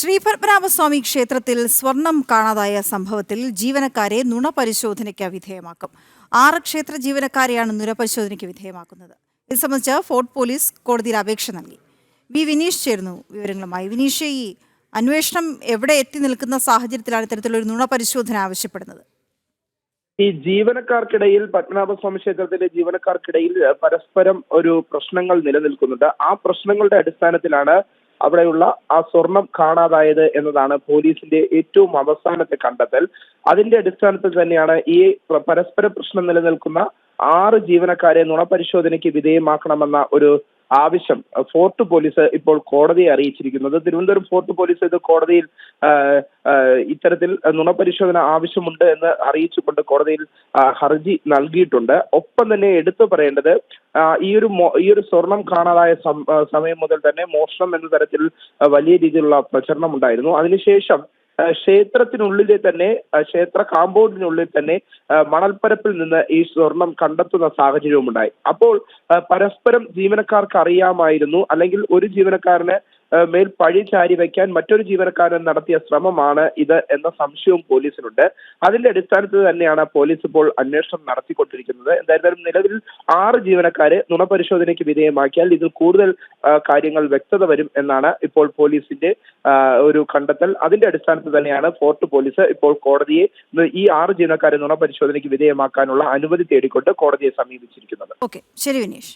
ശ്രീപത്മനാഭസ്വാമി ക്ഷേത്രത്തിൽ സ്വർണം കാണാതായ സംഭവത്തിൽ ജീവനക്കാരെ നുണപരിശോധനയ്ക്ക് വിധേയമാക്കും. 6 ക്ഷേത്ര ജീവനക്കാരെയാണ് നുണപരിശോധനയ്ക്ക് വിധേയമാക്കുന്നത്. ഇത് സംബന്ധിച്ച് ഫോർട്ട് പോലീസ് കോടതിയിൽ അപേക്ഷ നൽകി. വി വിനീഷ് ചേർന്നു വിവരങ്ങളുമായി. വിനീഷ്, ഈ അന്വേഷണം എവിടെ എത്തി നിൽക്കുന്ന സാഹചര്യത്തിലാണ് ഇത്തരത്തിലൊരു നുണപരിശോധന ആവശ്യപ്പെടുന്നത്? ഈ ജീവനക്കാർക്കിടയിൽ, പത്മനാഭസ്വാമി ക്ഷേത്രത്തിലെ ജീവനക്കാർക്കിടയിൽ പരസ്പരം ഒരു പ്രശ്നങ്ങൾ നിലനിൽക്കുന്നുണ്ട്. ആ പ്രശ്നങ്ങളുടെ അടിസ്ഥാനത്തിലാണ് അവിടെയുള്ള ആ സ്വർണം കാണാതായത് എന്നതാണ് പോലീസിന്റെ ഏറ്റവും അവസാനത്തെ കണ്ടെത്തൽ. അതിന്റെ അടിസ്ഥാനത്തിൽ തന്നെയാണ് ഈ പരസ്പര പ്രശ്നം നിലനിൽക്കുന്ന 6 ജീവനക്കാരെ നുണപരിശോധനയ്ക്ക് വിധേയമാക്കണമെന്ന ഒരു ആവശ്യം ഫോർട്ട് പോലീസ് ഇപ്പോൾ കോടതിയെ അറിയിച്ചിരിക്കുന്നത്. തിരുവനന്തപുരം ഫോർട്ട് പോലീസ് ഇത് കോടതിയിൽ ഇത്തരത്തിൽ നുണപരിശോധന ആവശ്യമുണ്ട് എന്ന് അറിയിച്ചുകൊണ്ട് കോടതിയിൽ ഹർജി നൽകിയിട്ടുണ്ട്. ഒപ്പം തന്നെ എടുത്തു പറയേണ്ടത്, ഈ ഒരു സ്വർണം കാണാതായ സമയം മുതൽ തന്നെ മോഷണം എന്ന തരത്തിൽ വലിയ രീതിയിലുള്ള പ്രചരണം ഉണ്ടായിരുന്നു. അതിനുശേഷം ക്ഷേത്രത്തിനുള്ളിലെ തന്നെ, ക്ഷേത്ര കാമ്പൗണ്ടിനുള്ളിൽ തന്നെ മണൽപ്പരപ്പിൽ നിന്ന് ഈ സ്വർണം കണ്ടെത്തുന്ന സാഹചര്യവും ഉണ്ടായി. അപ്പോൾ പരസ്പരം ജീവനക്കാർക്ക് അറിയാമായിരുന്നു, അല്ലെങ്കിൽ ഒരു ജീവനക്കാരന് മേൽ പഴി ചാരി വയ്ക്കാൻ മറ്റൊരു ജീവനക്കാരൻ നടത്തിയ ശ്രമമാണ് ഇത് എന്ന സംശയവും പോലീസിനുണ്ട്. അതിന്റെ അടിസ്ഥാനത്തിൽ തന്നെയാണ് പോലീസ് ഇപ്പോൾ അന്വേഷണം നടത്തിക്കൊണ്ടിരിക്കുന്നത്. എന്തായാലും നിലവിൽ 6 ജീവനക്കാരെ നുണപരിശോധനയ്ക്ക് വിധേയമാക്കിയാൽ ഇതിൽ കൂടുതൽ കാര്യങ്ങൾ വ്യക്തത വരും എന്നാണ് ഇപ്പോൾ പോലീസിന്റെ ഒരു കണ്ടെത്തൽ. അതിന്റെ അടിസ്ഥാനത്തിൽ തന്നെയാണ് ഫോർട്ട് പോലീസ് ഇപ്പോൾ കോടതിയെ ഈ 6 ജീവനക്കാരെ നുണപരിശോധനയ്ക്ക് വിധേയമാക്കാനുള്ള അനുമതി തേടിക്കൊണ്ട് കോടതിയെ സമീപിച്ചിരിക്കുന്നത്. ശരി വിനീഷ്.